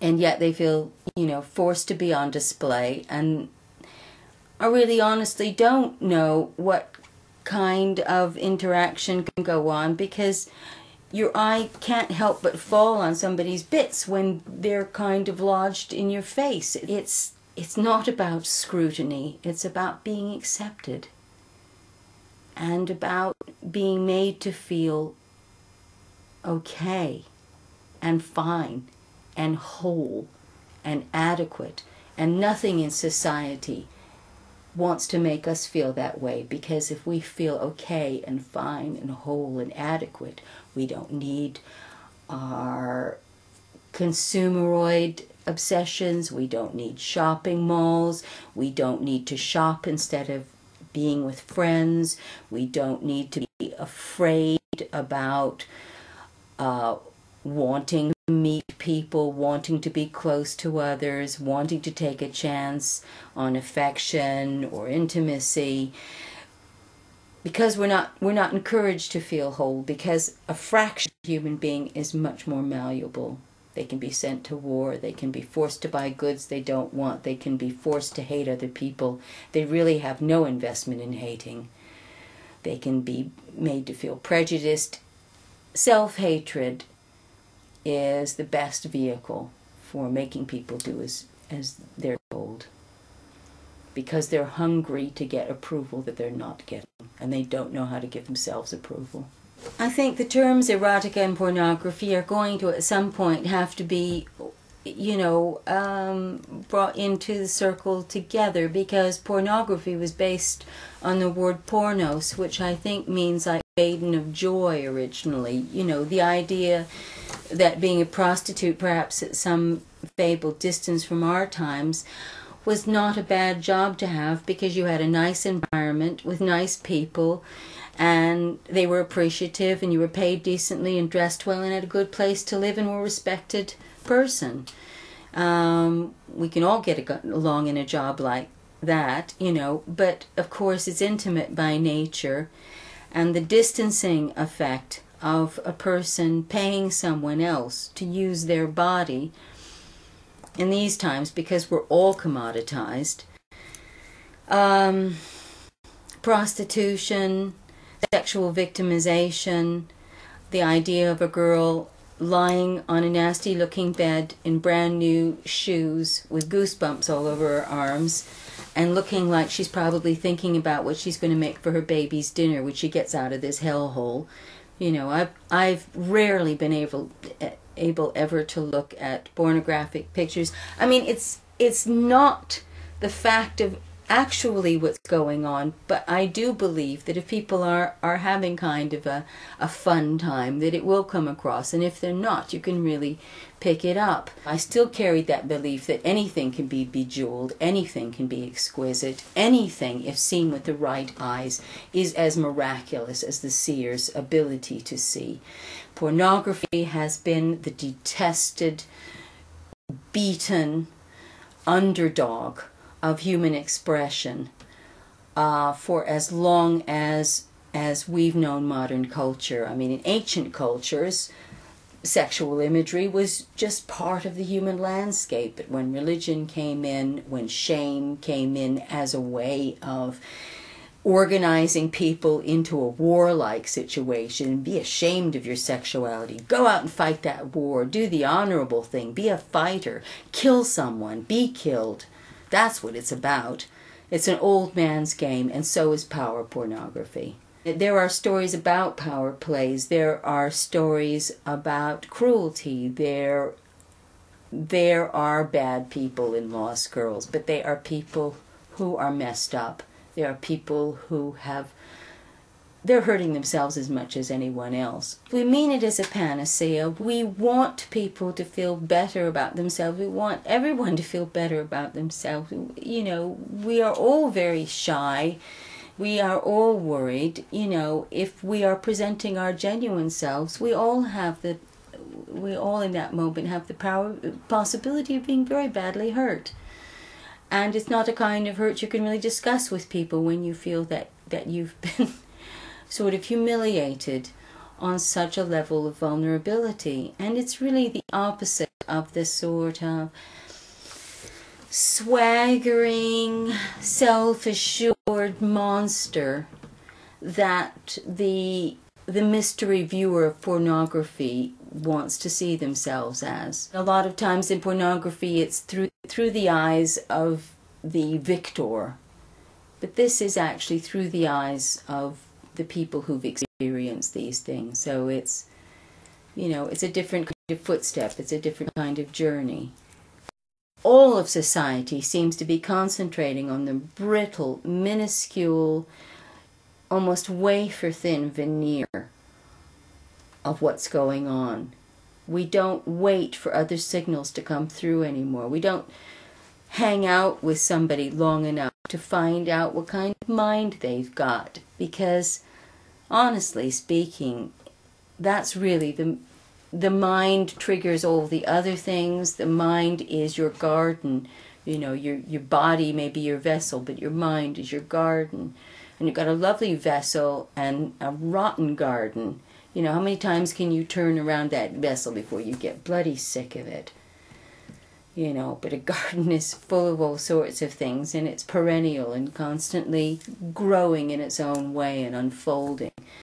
and yet they feel, forced to be on display, and I really honestly don't know what kind of interaction can go on, because your eye can't help but fall on somebody's bits when they're kind of lodged in your face. It's not about scrutiny, it's about being accepted and about being made to feel okay and fine and whole and adequate, and nothing in society wants to make us feel that way, because if we feel okay and fine and whole and adequate, we don't need our consumeroid obsessions, we don't need shopping malls, we don't need to shop instead of being with friends, we don't need to be afraid about wanting to meet people, wanting to be close to others, wanting to take a chance on affection or intimacy, because we're not encouraged to feel whole, because a fractured human being is much more malleable. They can be sent to war, they can be forced to buy goods they don't want, they can be forced to hate other people. They really have no investment in hating. They can be made to feel prejudiced. Self-hatred is the best vehicle for making people do as they're told, because they're hungry to get approval that they're not getting, and they don't know how to give themselves approval. I think the terms erotica and pornography are going to at some point have to be, brought into the circle together, because pornography was based on the word pornos, which I think means like maiden of joy originally. The idea that being a prostitute, perhaps at some fabled distance from our times, was not a bad job to have, because you had a nice environment with nice people, and they were appreciative, and you were paid decently and dressed well and had a good place to live and were a respected person. We can all get along in a job like that, but of course it's intimate by nature, and the distancing effect of a person paying someone else to use their body in these times, because we're all commoditized. Prostitution, sexual victimization, the idea of a girl lying on a nasty looking bed in brand new shoes with goosebumps all over her arms and looking like she's probably thinking about what she's going to make for her baby's dinner when she gets out of this hellhole. I've rarely been able ever to look at pornographic pictures. I mean, it's not the fact of actually what's going on, but I do believe that if people are having kind of a fun time, that it will come across, and if they're not, you can really pick it up. I still carried that belief that anything can be bejeweled, anything can be exquisite, anything, if seen with the right eyes, is as miraculous as the seer's ability to see. Pornography has been the detested, beaten underdog of human expression for as long as we've known modern culture. I mean, in ancient cultures, sexual imagery was just part of the human landscape. But when religion came in, when shame came in as a way of organizing people into a warlike situation, be ashamed of your sexuality, go out and fight that war, do the honorable thing, be a fighter, kill someone, be killed. That's what it's about. It's an old man's game, and so is power pornography. There are stories about power plays. There are stories about cruelty. There are bad people in Lost Girls, but they are people who are messed up. There are people who they're hurting themselves as much as anyone else. We mean it as a panacea. We want people to feel better about themselves. We want everyone to feel better about themselves. We are all very shy. We are all worried. If we are presenting our genuine selves, we all in that moment have the possibility of being very badly hurt. And it's not a kind of hurt you can really discuss with people when you feel that you've been sort of humiliated on such a level of vulnerability. And it's really the opposite of this sort of swaggering, self-assured monster that the mystery viewer of pornography wants to see themselves as. A lot of times in pornography it's through the eyes of the victor, but this is actually through the eyes of the people who've experienced these things. So it's, you know, it's a different kind of footstep, it's a different kind of journey. All of society seems to be concentrating on the brittle, minuscule, almost wafer-thin veneer of what's going on. We don't wait for other signals to come through anymore. We don't hang out with somebody long enough to find out what kind of mind they've got, because honestly speaking, that's really the mind triggers all the other things. The mind is your garden. You know, your body may be your vessel, but your mind is your garden. And you've got a lovely vessel and a rotten garden. You know, how many times can you turn around that vessel before you get bloody sick of it? You know, but a garden is full of all sorts of things, and it's perennial and constantly growing in its own way and unfolding.